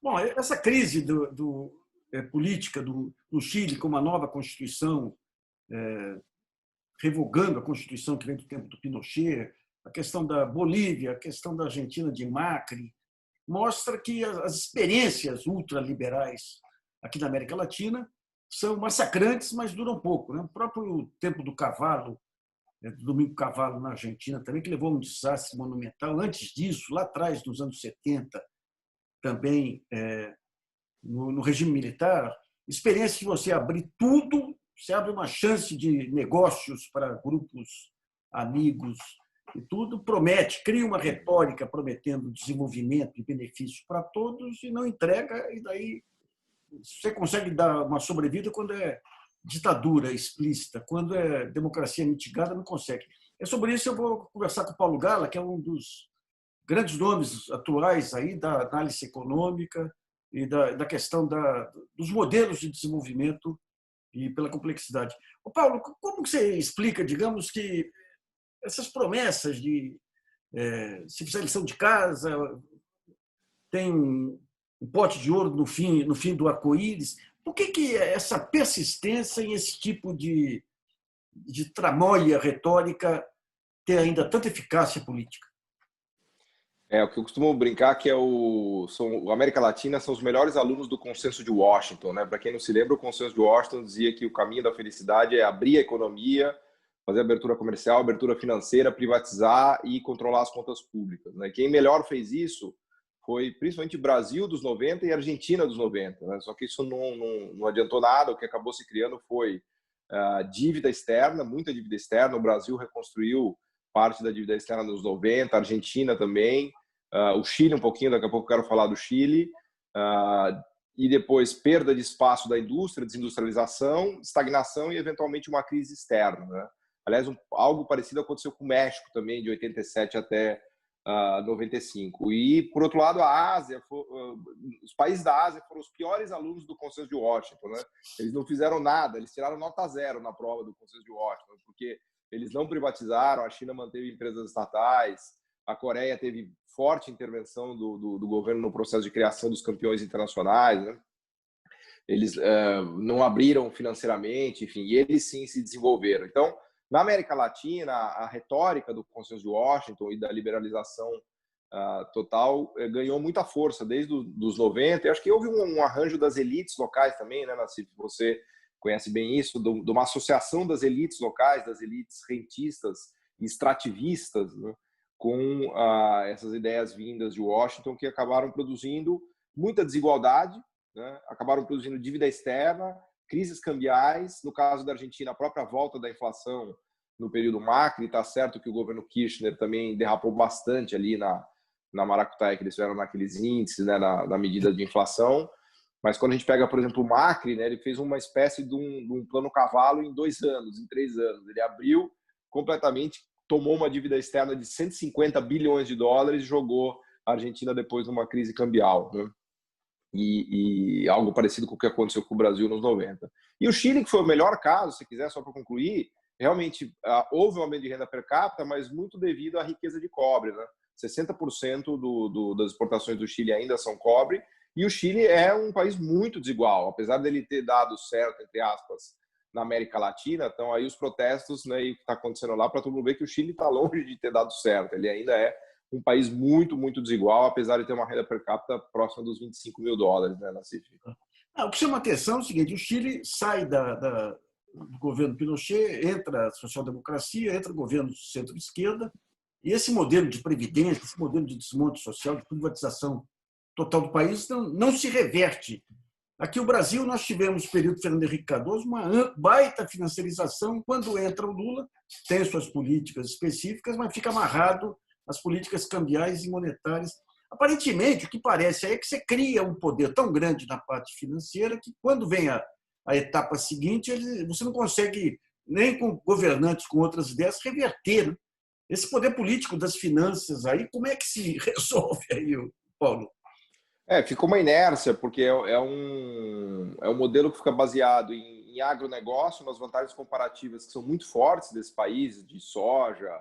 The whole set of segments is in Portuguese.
Bom, essa crise política no Chile, com uma nova Constituição, revogando a Constituição que vem do tempo do Pinochet, a questão da Bolívia, a questão da Argentina de Macri, mostra que as experiências ultraliberais aqui na América Latina são massacrantes, mas duram pouco. O próprio tempo do cavalo, do Domingo Cavalo na Argentina também, que levou a um desastre monumental. Antes disso, lá atrás, nos anos 70, também no regime militar, experiência de você abrir tudo, você abre uma chance de negócios para grupos amigos e tudo, promete, cria uma retórica prometendo desenvolvimento e benefício para todos e não entrega, e daí você consegue dar uma sobrevida quando é ditadura explícita, quando é democracia mitigada, não consegue. É sobre isso que eu vou conversar com o Paulo Gala, que é um dos grandes nomes atuais aí da análise econômica e da questão dos modelos de desenvolvimento e pela complexidade. Ô Paulo, como que você explica, digamos, que essas promessas de se fizer lição de casa, tem um pote de ouro no fim do arco-íris, por que essa persistência em esse tipo de tramóia retórica tem ainda tanta eficácia política? O que eu costumo brincar que a América Latina são os melhores alunos do Consenso de Washington, né? Para quem não se lembra, o Consenso de Washington dizia que o caminho da felicidade é abrir a economia, fazer abertura comercial, abertura financeira, privatizar e controlar as contas públicas, né? Quem melhor fez isso foi principalmente o Brasil dos 90 e a Argentina dos 90, né? Só que isso não adiantou nada. O que acabou se criando foi dívida externa, muita dívida externa. O Brasil reconstruiu parte da dívida externa nos 90, a Argentina também, o Chile um pouquinho, daqui a pouco eu quero falar do Chile, e depois perda de espaço da indústria, desindustrialização, estagnação e eventualmente uma crise externa, né? Aliás, algo parecido aconteceu com o México também, de 87 até 95. E, por outro lado, a Ásia, os países da Ásia foram os piores alunos do Consenso de Washington, né? Eles não fizeram nada, eles tiraram nota 0 na prova do Consenso de Washington, porque eles não privatizaram, a China manteve empresas estatais, a Coreia teve forte intervenção do governo no processo de criação dos campeões internacionais, né? Eles não abriram financeiramente, enfim, e eles sim se desenvolveram. Então, na América Latina, a retórica do Consenso de Washington e da liberalização total ganhou muita força desde os 90. Eu acho que houve um arranjo das elites locais também, né, Nassif? Você conhece bem isso, de uma associação das elites locais, das elites rentistas e extrativistas, né, com essas ideias vindas de Washington, que acabaram produzindo muita desigualdade, né, acabaram produzindo dívida externa, crises cambiais. No caso da Argentina, a própria volta da inflação no período Macri. Está certo que o governo Kirchner também derrapou bastante ali na maracutaia que eles fizeram naqueles índices, né, na medida de inflação. Mas quando a gente pega, por exemplo, o Macri, né, ele fez uma espécie de um plano cavalo em 2 anos, em 3 anos. Ele abriu completamente, tomou uma dívida externa de 150 bilhões de dólares e jogou a Argentina depois numa crise cambial, né? E algo parecido com o que aconteceu com o Brasil nos 90. E o Chile, que foi o melhor caso, se quiser, só para concluir, realmente houve um aumento de renda per capita, mas muito devido à riqueza de cobre, né? 60% das exportações do Chile ainda são cobre, e o Chile é um país muito desigual, apesar dele ter dado certo, entre aspas, na América Latina. Então aí os protestos, né, e o que está acontecendo lá, para todo mundo ver que o Chile está longe de ter dado certo. Ele ainda é um país muito, muito desigual, apesar de ter uma renda per capita próxima dos 25 mil dólares, né, Nassif? O que chama atenção é o seguinte: o Chile sai do governo Pinochet, entra a social-democracia, entra o governo centro-esquerda, e esse modelo de previdência, esse modelo de desmonte social, de privatização total do país, não se reverte. Aqui no Brasil, nós tivemos, no período de Fernando Henrique Cardoso, uma baita financiarização. Quando entra o Lula, tem suas políticas específicas, mas fica amarrado às políticas cambiais e monetárias. Aparentemente, o que parece é que você cria um poder tão grande na parte financeira que, quando vem a etapa seguinte, você não consegue, nem com governantes com outras ideias, reverter esse poder político das finanças aí. Como é que se resolve aí, Paulo? Ficou uma inércia, porque é um modelo que fica baseado em agronegócio, nas vantagens comparativas que são muito fortes desse país, de soja,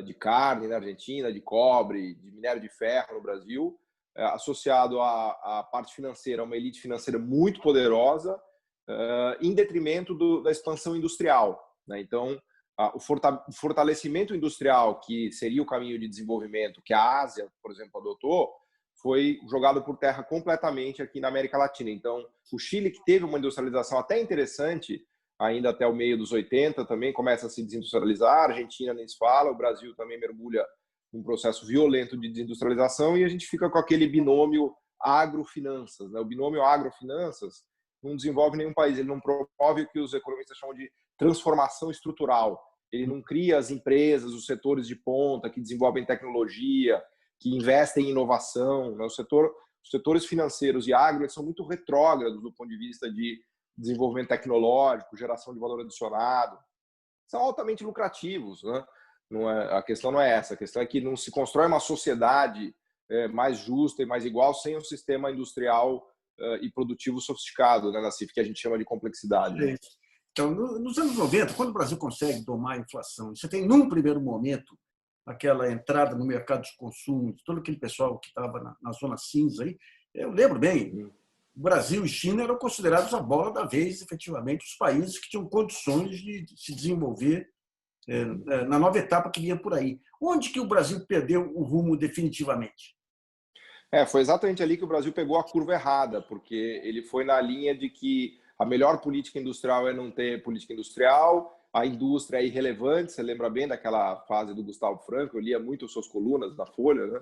de carne na Argentina, de cobre, de minério de ferro no Brasil, associado à parte financeira, uma elite financeira muito poderosa, em detrimento da expansão industrial, né? Então, o fortalecimento industrial, que seria o caminho de desenvolvimento que a Ásia, por exemplo, adotou, foi jogado por terra completamente aqui na América Latina. Então, o Chile, que teve uma industrialização até interessante, ainda até o meio dos 80, também começa a se desindustrializar, a Argentina nem se fala, o Brasil também mergulha num processo violento de desindustrialização, e a gente fica com aquele binômio agrofinanças, né? O binômio agrofinanças não desenvolve nenhum país, ele não promove o que os economistas chamam de transformação estrutural. Ele não cria as empresas, os setores de ponta que desenvolvem tecnologia, que investem em inovação, né? Os setores financeiros e agro, eles são muito retrógrados do ponto de vista de desenvolvimento tecnológico, geração de valor adicionado. São altamente lucrativos, né? Não é, a questão não é essa. A questão é que não se constrói uma sociedade mais justa e mais igual sem um sistema industrial e produtivo sofisticado, né, Nassif, que a gente chama de complexidade. Né? Então, nos anos 90, quando o Brasil consegue domar a inflação, você tem, num primeiro momento, aquela entrada no mercado de consumo, de todo aquele pessoal que estava na zona cinza aí, eu lembro bem, o Brasil e China eram considerados a bola da vez, efetivamente, os países que tinham condições de se desenvolver na nova etapa que vinha por aí. Onde que o Brasil perdeu o rumo definitivamente? Foi exatamente ali que o Brasil pegou a curva errada, porque ele foi na linha de que a melhor política industrial é não ter política industrial, a indústria é irrelevante. Você lembra bem daquela fase do Gustavo Franco? Eu lia muito suas colunas na Folha, né?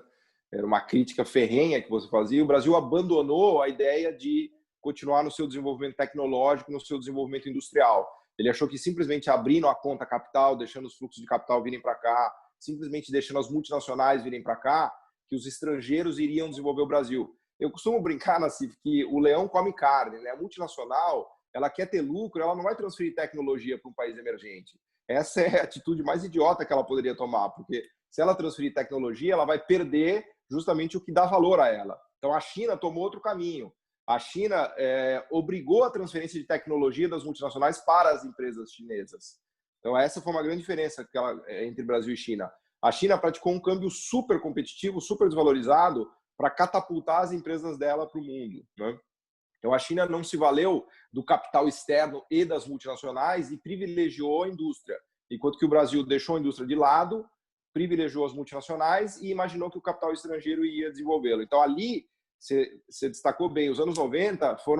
Era uma crítica ferrenha que você fazia. O Brasil abandonou a ideia de continuar no seu desenvolvimento tecnológico, no seu desenvolvimento industrial. Ele achou que simplesmente abrindo a conta capital, deixando os fluxos de capital virem para cá, simplesmente deixando as multinacionais virem para cá, que os estrangeiros iriam desenvolver o Brasil. Eu costumo brincar, Nassif, que o leão come carne, né? A multinacional, ela quer ter lucro, ela não vai transferir tecnologia para um país emergente. Essa é a atitude mais idiota que ela poderia tomar, porque se ela transferir tecnologia, ela vai perder justamente o que dá valor a ela. Então, a China tomou outro caminho. A China obrigou a transferência de tecnologia das multinacionais para as empresas chinesas. Então, essa foi uma grande diferença entre Brasil e China. A China praticou um câmbio super competitivo, super desvalorizado, para catapultar as empresas dela para o mundo, né? Então, a China não se valeu do capital externo e das multinacionais e privilegiou a indústria, enquanto que o Brasil deixou a indústria de lado, privilegiou as multinacionais e imaginou que o capital estrangeiro ia desenvolvê-lo. Então, ali, você destacou bem, os anos 90 foi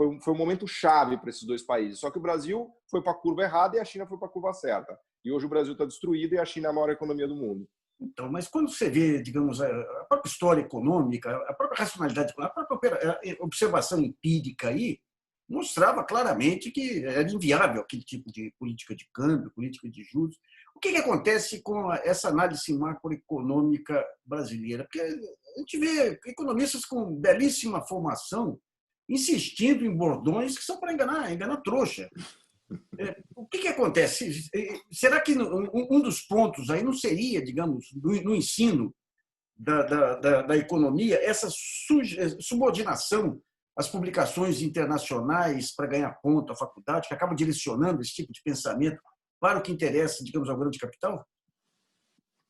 um momento chave para esses dois países. Só que o Brasil foi para a curva errada e a China foi para a curva certa. E hoje o Brasil está destruído e a China é a maior economia do mundo. Então, mas quando você vê, digamos, a própria história econômica, a própria racionalidade, a própria observação empírica aí, mostrava claramente que era inviável aquele tipo de política de câmbio, política de juros. O que acontece com essa análise macroeconômica brasileira? Porque a gente vê economistas com belíssima formação insistindo em bordões que são para enganar trouxa. O que acontece? Será que um dos pontos aí não seria, digamos, no ensino da economia, essa subordinação às publicações internacionais para ganhar ponto à faculdade, que acaba direcionando esse tipo de pensamento para o que interessa, digamos, ao grande capital?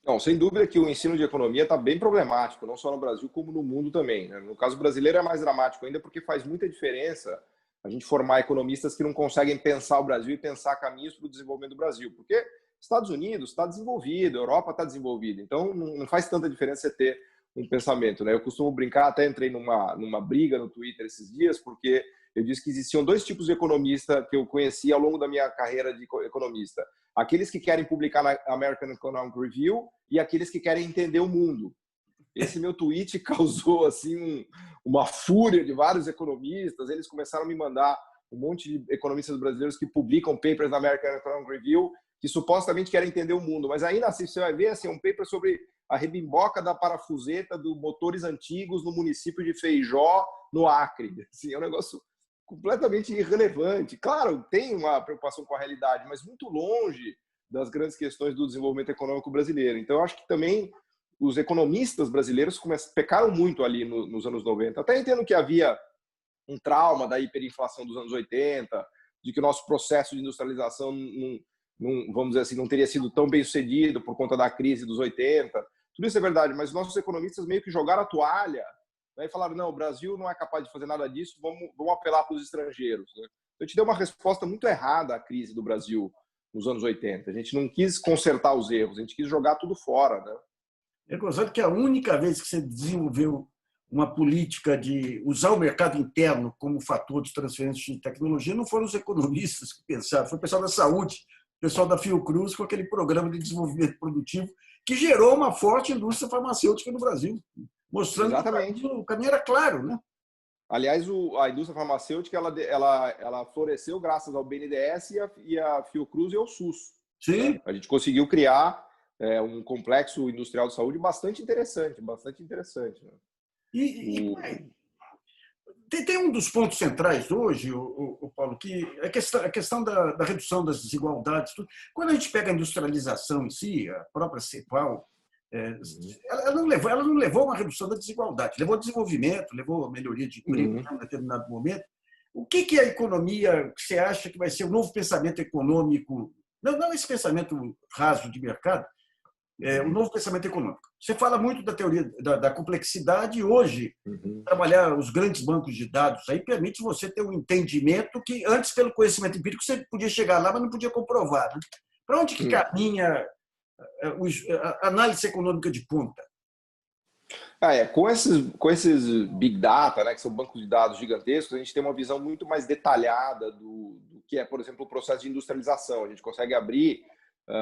Não, sem dúvida que o ensino de economia está bem problemático, não só no Brasil, como no mundo também, né? No caso brasileiro é mais dramático ainda, porque faz muita diferença a gente formar economistas que não conseguem pensar o Brasil e pensar caminhos para o desenvolvimento do Brasil. Porque Estados Unidos está desenvolvido, a Europa está desenvolvida. Então, não faz tanta diferença você ter um pensamento, né? Eu costumo brincar, até entrei numa briga no Twitter esses dias, porque eu disse que existiam dois tipos de economista que eu conheci ao longo da minha carreira de economista. Aqueles que querem publicar na American Economic Review e aqueles que querem entender o mundo. Esse meu tweet causou assim uma fúria de vários economistas. Eles começaram a me mandar um monte de economistas brasileiros que publicam papers na American Economic Review que supostamente querem entender o mundo. Mas ainda assim, você vai ver assim, um paper sobre a rebimboca da parafuseta dos motores antigos no município de Feijó, no Acre. Assim, é um negócio completamente irrelevante. Claro, tem uma preocupação com a realidade, mas muito longe das grandes questões do desenvolvimento econômico brasileiro. Então, eu acho que também os economistas brasileiros pecaram muito ali nos anos 90. Até entendo que havia um trauma da hiperinflação dos anos 80, de que o nosso processo de industrialização, vamos dizer assim, não teria sido tão bem sucedido por conta da crise dos 80. Tudo isso é verdade, mas os nossos economistas meio que jogaram a toalha Aí falaram, não, o Brasil não é capaz de fazer nada disso, vamos apelar para os estrangeiros. Né? Então, a gente deu uma resposta muito errada à crise do Brasil nos anos 80. A gente não quis consertar os erros, a gente quis jogar tudo fora. Né? É gozado que a única vez que você desenvolveu uma política de usar o mercado interno como fator de transferência de tecnologia não foram os economistas que pensaram, foi o pessoal da saúde, o pessoal da Fiocruz, com aquele programa de desenvolvimento produtivo que gerou uma forte indústria farmacêutica no Brasil, mostrando Exatamente. que o caminho era claro, né? Aliás, a indústria farmacêutica ela floresceu graças ao BNDES e a Fiocruz e ao SUS. Sim. Né? A gente conseguiu criar um complexo industrial de saúde bastante interessante, bastante interessante. Né? Tem um dos pontos centrais hoje, o Paulo, que é a questão da redução das desigualdades. Quando a gente pega a industrialização em si, a própria CEPAL, ela não levou a uma redução da desigualdade, levou a desenvolvimento, levou a melhoria de emprego em um determinado momento. O que é a economia que você acha que vai ser o novo pensamento econômico, não esse pensamento raso de mercado, o novo pensamento econômico? Você fala muito da teoria da complexidade e hoje trabalhar os grandes bancos de dados aí permite você ter um entendimento que antes, pelo conhecimento empírico, você podia chegar lá, mas não podia comprovar. Né? Para onde que caminha a análise econômica de ponta? Com esses Big Data, né, que são bancos de dados gigantescos, a gente tem uma visão muito mais detalhada do que é, por exemplo, o processo de industrialização. A gente consegue abrir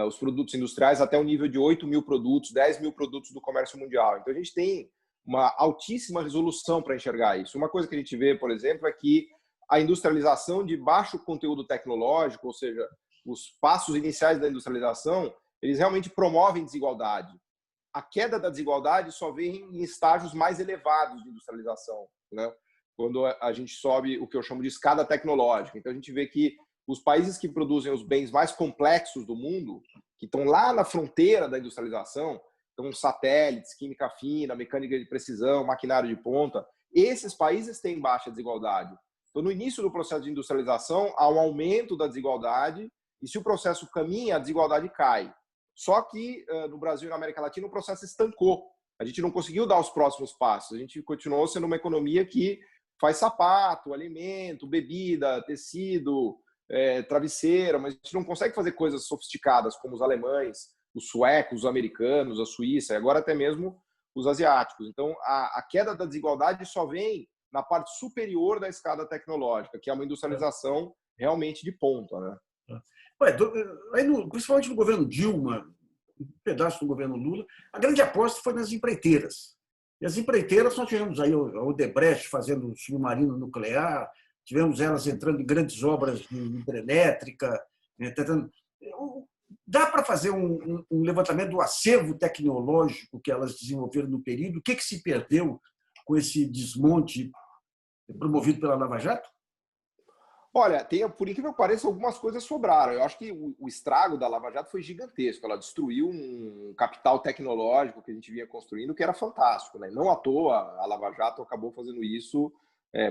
os produtos industriais até o nível de 8 mil produtos, 10 mil produtos do comércio mundial. Então, a gente tem uma altíssima resolução para enxergar isso. Uma coisa que a gente vê, por exemplo, é que a industrialização de baixo conteúdo tecnológico, ou seja, os passos iniciais da industrialização, eles realmente promovem desigualdade. A queda da desigualdade só vem em estágios mais elevados de industrialização, né? Quando a gente sobe o que eu chamo de escada tecnológica. Então, a gente vê que os países que produzem os bens mais complexos do mundo, que estão lá na fronteira da industrialização, então satélites, química fina, mecânica de precisão, maquinário de ponta, esses países têm baixa desigualdade. Então, no início do processo de industrialização, há um aumento da desigualdade e se o processo caminha, a desigualdade cai. Só que no Brasil e na América Latina o processo estancou. A gente não conseguiu dar os próximos passos. A gente continuou sendo uma economia que faz sapato, alimento, bebida, tecido, travesseira, mas a gente não consegue fazer coisas sofisticadas como os alemães, os suecos, os americanos, a Suíça e agora até mesmo os asiáticos. Então, a queda da desigualdade só vem na parte superior da escada tecnológica, que é uma industrialização realmente de ponta, né? Principalmente no governo Dilma, um pedaço do governo Lula, a grande aposta foi nas empreiteiras. E as empreiteiras, nós tivemos aí a Odebrecht fazendo submarino nuclear, tivemos elas entrando em grandes obras de hidrelétrica. Dá para fazer um levantamento do acervo tecnológico que elas desenvolveram no período? O que se perdeu com esse desmonte promovido pela Lava Jato? Olha, por incrível que pareça, algumas coisas sobraram. Eu acho que o estrago da Lava Jato foi gigantesco. Ela destruiu um capital tecnológico que a gente vinha construindo, que era fantástico, né? Não à toa a Lava Jato acabou fazendo isso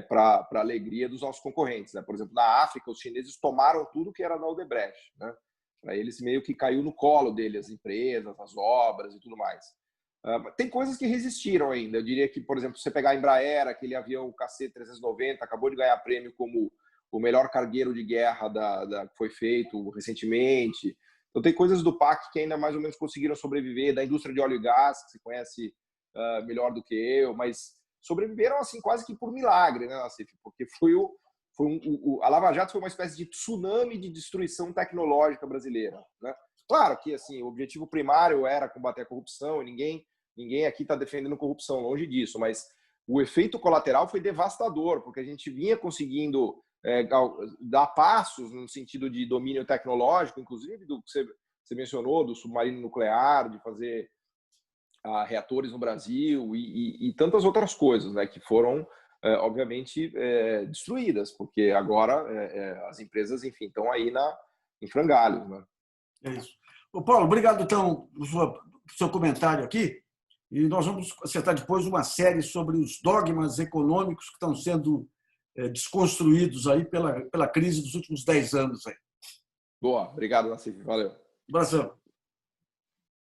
para a alegria dos nossos concorrentes, né? Por exemplo, na África, os chineses tomaram tudo que era da Odebrecht, né? Para eles meio que caiu no colo deles, as empresas, as obras e tudo mais. Tem coisas que resistiram ainda. Eu diria que, por exemplo, você pegar a Embraer, aquele avião KC-390, acabou de ganhar prêmio como o melhor cargueiro de guerra que foi feito recentemente. Então, tem coisas do PAC que ainda mais ou menos conseguiram sobreviver, da indústria de óleo e gás, que você conhece melhor do que eu, mas sobreviveram assim quase que por milagre, né, Nassif? Porque a Lava Jato foi uma espécie de tsunami de destruição tecnológica brasileira, né? Claro que assim, o objetivo primário era combater a corrupção, e ninguém aqui está defendendo corrupção, longe disso, mas o efeito colateral foi devastador, porque a gente vinha conseguindo dar passos no sentido de domínio tecnológico, inclusive do que você mencionou, do submarino nuclear, de fazer reatores no Brasil e tantas outras coisas, né, que foram, obviamente, destruídas, porque agora as empresas, enfim, estão aí em frangalhos, né? É isso. Ô Paulo, obrigado, então, pelo seu comentário aqui. E nós vamos acertar depois uma série sobre os dogmas econômicos que estão sendo desconstruídos aí pela crise dos últimos 10 anos. Aí. Boa, obrigado, Nassif. Valeu. Um abração.